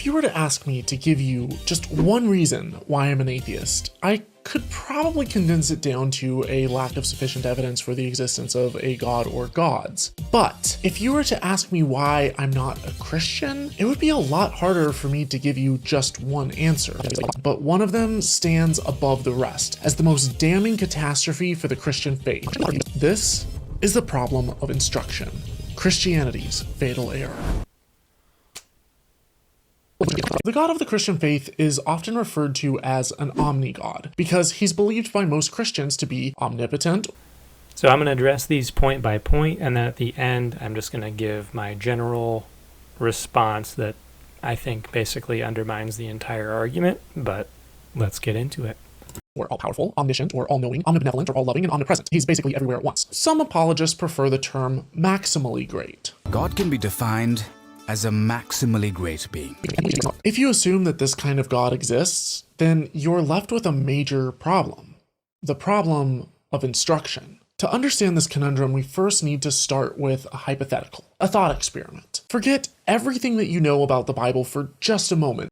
If you were to ask me to give you just one reason why I'm an atheist, I could probably condense it down to a lack of sufficient evidence for the existence of a god or gods. But if you were to ask me why I'm not a Christian, it would be a lot harder for me to give you just one answer. But one of them stands above the rest as the most damning catastrophe for the Christian faith. This is the problem of instruction, Christianity's fatal error. The God of the Christian faith is often referred to as an omni-God because he's believed by most Christians to be omnipotent. So I'm going to address these point by point, and then at the end, I'm just going to give my general response that I think basically undermines the entire argument, but let's get into it. Or all-powerful, omniscient, or all-knowing, omnibenevolent, or all-loving, and omnipresent. He's basically everywhere at once. Some apologists prefer the term maximally great. God can be defined as a maximally great being. If you assume that this kind of God exists, then you're left with a major problem. The problem of instruction. To understand this conundrum, we first need to start with a hypothetical, a thought experiment. Forget everything that you know about the Bible for just a moment,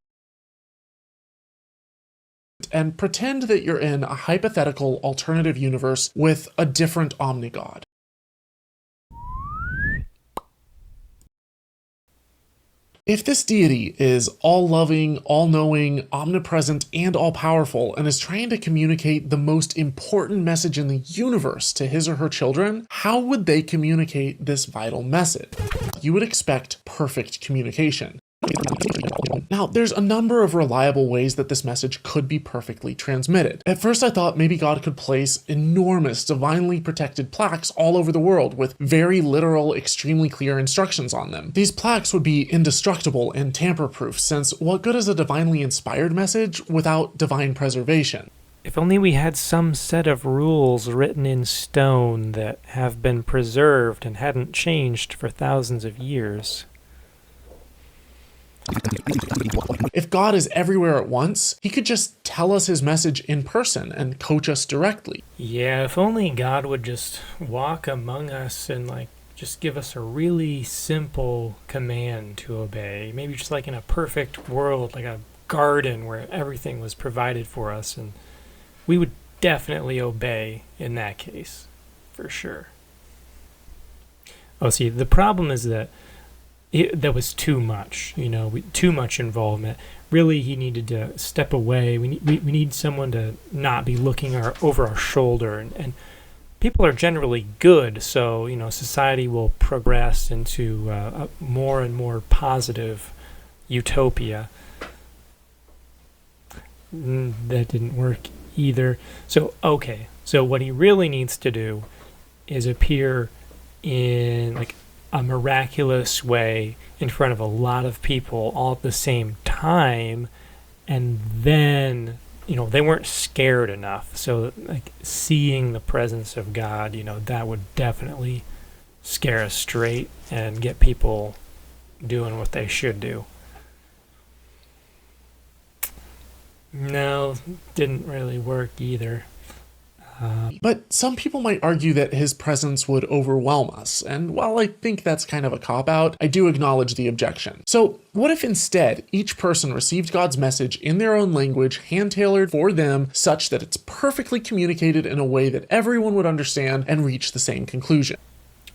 and pretend that you're in a hypothetical alternative universe with a different omni-God. If this deity is all-loving, all-knowing, omnipresent, and all-powerful, and is trying to communicate the most important message in the universe to his or her children, how would they communicate this vital message? You would expect perfect communication. Now, there's a number of reliable ways that this message could be perfectly transmitted. At first, I thought maybe God could place enormous, divinely protected plaques all over the world with very literal, extremely clear instructions on them. These plaques would be indestructible and tamper-proof, since what good is a divinely inspired message without divine preservation? If only we had some set of rules written in stone that have been preserved and hadn't changed for thousands of years. If God is everywhere at once, he could just tell us his message in person and coach us directly. Yeah, if only God would just walk among us and just give us a really simple command to obey. Maybe just like in a perfect world, like a garden where everything was provided for us, and we would definitely obey in that case, for sure. Oh, see, the problem is that that was too much, too much involvement. Really, he needed to step away. We need someone to not be looking over our shoulder. And people are generally good, so, society will progress into a more and more positive utopia. That didn't work either. So what he really needs to do is appear in, a miraculous way in front of a lot of people all at the same time, and then they weren't scared enough, so seeing the presence of God, that would definitely scare us straight and get people doing what they should do. No, didn't really work either. But some people might argue that his presence would overwhelm us, and while I think that's kind of a cop-out, I do acknowledge the objection. So what if instead each person received God's message in their own language, hand-tailored for them, such that it's perfectly communicated in a way that everyone would understand and reach the same conclusion?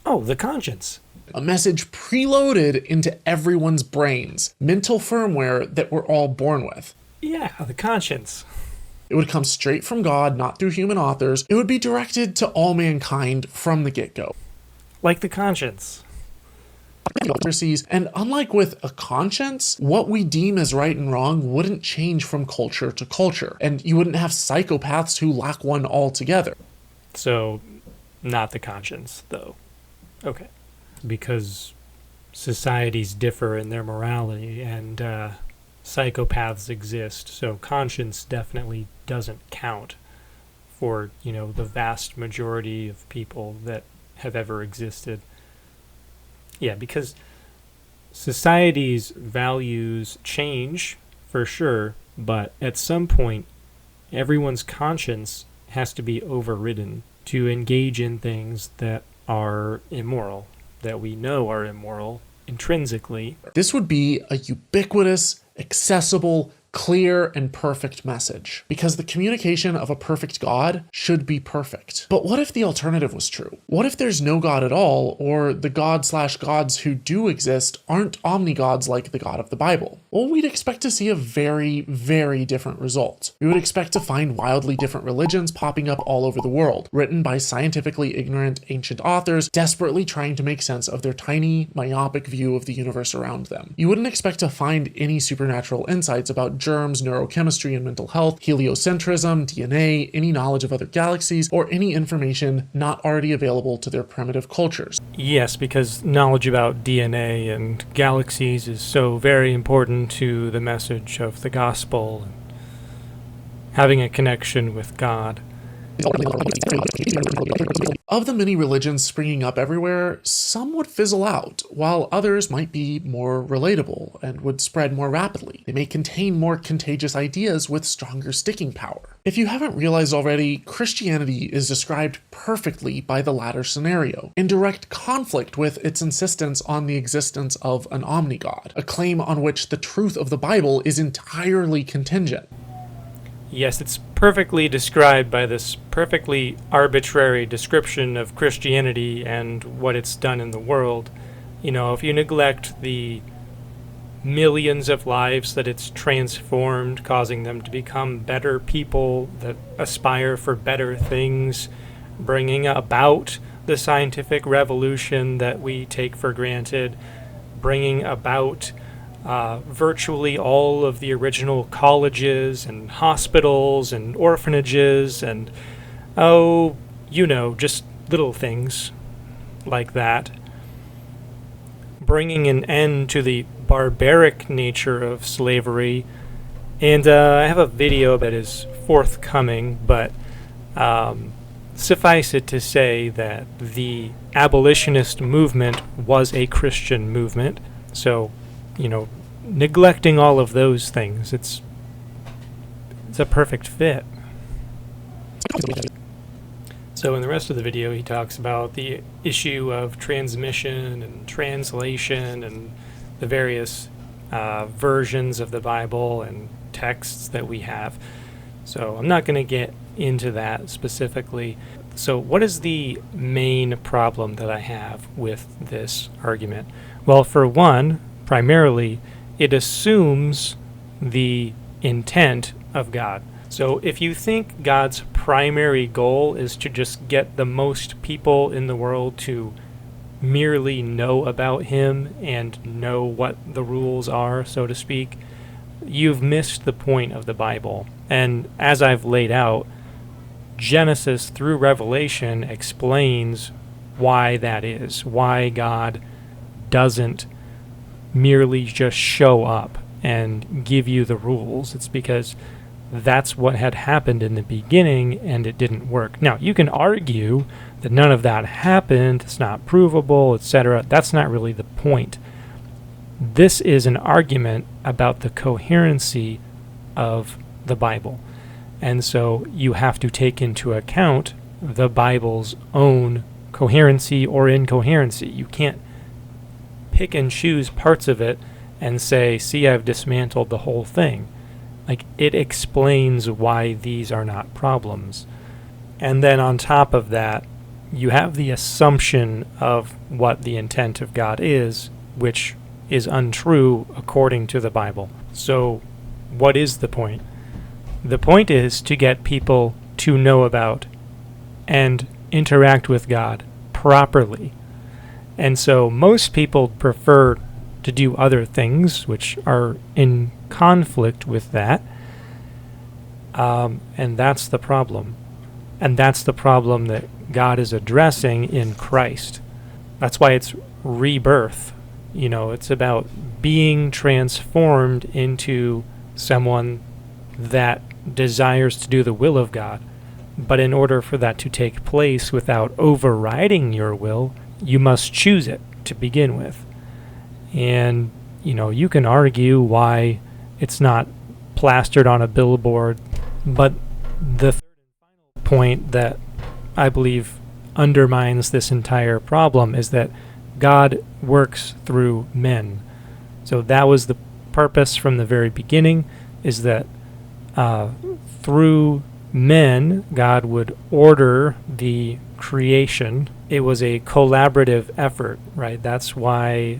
Oh, the conscience. A message preloaded into everyone's brains, mental firmware that we're all born with. Yeah, the conscience. It would come straight from God, not through human authors. It would be directed to all mankind from the get-go. Like the conscience. And unlike with a conscience, what we deem as right and wrong wouldn't change from culture to culture, and you wouldn't have psychopaths who lack one altogether. So, not the conscience, though. Okay. Because societies differ in their morality, and psychopaths exist, so conscience definitely doesn't count for, the vast majority of people that have ever existed. Yeah, because society's values change, for sure, but at some point, everyone's conscience has to be overridden to engage in things that are immoral, that we know are immoral intrinsically. This would be a ubiquitous, accessible, clear, and perfect message, because the communication of a perfect God should be perfect. But what if the alternative was true? What if there's no God at all, or the God/gods who do exist aren't omnigods like the God of the Bible? Well, we'd expect to see a very, very different result. We would expect to find wildly different religions popping up all over the world, written by scientifically ignorant ancient authors desperately trying to make sense of their tiny, myopic view of the universe around them. You wouldn't expect to find any supernatural insights about germs, neurochemistry, and mental health, heliocentrism, DNA, any knowledge of other galaxies, or any information not already available to their primitive cultures. Yes, because knowledge about DNA and galaxies is so very important to the message of the gospel, and having a connection with God. Of the many religions springing up everywhere, some would fizzle out, while others might be more relatable and would spread more rapidly. They may contain more contagious ideas with stronger sticking power. If you haven't realized already, Christianity is described perfectly by the latter scenario, in direct conflict with its insistence on the existence of an omnigod, a claim on which the truth of the Bible is entirely contingent. Yes, it's perfectly described by this perfectly arbitrary description of Christianity and what it's done in the world. You know, if you neglect the millions of lives that it's transformed, causing them to become better people that aspire for better things, bringing about the scientific revolution that we take for granted, bringing about virtually all of the original colleges and hospitals and orphanages and, just little things like that. Bringing an end to the barbaric nature of slavery. And I have a video that is forthcoming, but suffice it to say that the abolitionist movement was a Christian movement. So, neglecting all of those things, it's a perfect fit. So in the rest of the video, he talks about the issue of transmission and translation and the various versions of the Bible and texts that we have. So I'm not going to get into that specifically. So what is the main problem that I have with this argument? Well, for one, primarily, it assumes the intent of God. So if you think God's primary goal is to just get the most people in the world to merely know about him and know what the rules are, so to speak, you've missed the point of the Bible. And as I've laid out, Genesis through Revelation explains why that is, why God doesn't merely just show up and give you the rules. It's because that's what had happened in the beginning and it didn't work. Now, you can argue that none of that happened, it's not provable, etc. That's not really the point. This is an argument about the coherency of the Bible. And so you have to take into account the Bible's own coherency or incoherency. You can't pick and choose parts of it and say, see, I've dismantled the whole thing. Like, it explains why these are not problems. And then on top of that, you have the assumption of what the intent of God is, which is untrue according to the Bible. So what is the point? The point is to get people to know about and interact with God properly. And so most people prefer to do other things which are in conflict with that. And that's the problem. And that's the problem that God is addressing in Christ. That's why it's rebirth. It's about being transformed into someone that desires to do the will of God. But in order for that to take place without overriding your will, you must choose it to begin with. And, you can argue why it's not plastered on a billboard, but the third and final point that I believe undermines this entire problem is that God works through men. So that was the purpose from the very beginning is that through men, God would order the creation. It was a collaborative effort, right? That's why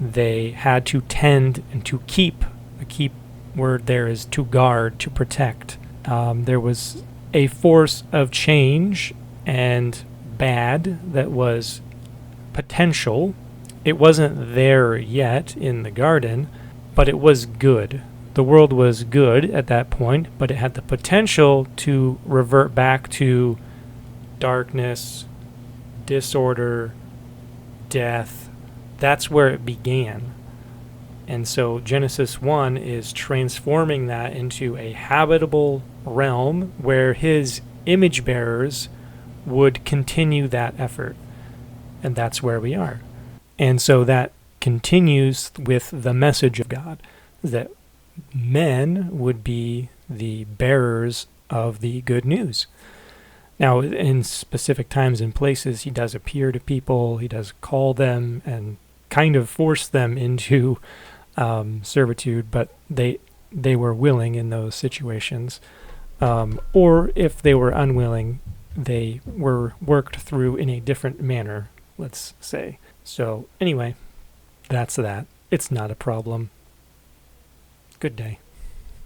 they had to tend and to keep. The keep word there is to guard, to protect. There was a force of change and bad that was potential. It wasn't there yet in the garden, but it was good. The world was good at that point, but it had the potential to revert back to darkness, disorder, death. That's where it began. And so Genesis 1 is transforming that into a habitable realm where his image bearers would continue that effort. And that's where we are. And so that continues with the message of God, that men would be the bearers of the good news. Now, in specific times and places, he does appear to people, he does call them and kind of force them into servitude, but they were willing in those situations. Or if they were unwilling, they were worked through in a different manner, let's say. So anyway, that's that. It's not a problem. Good day.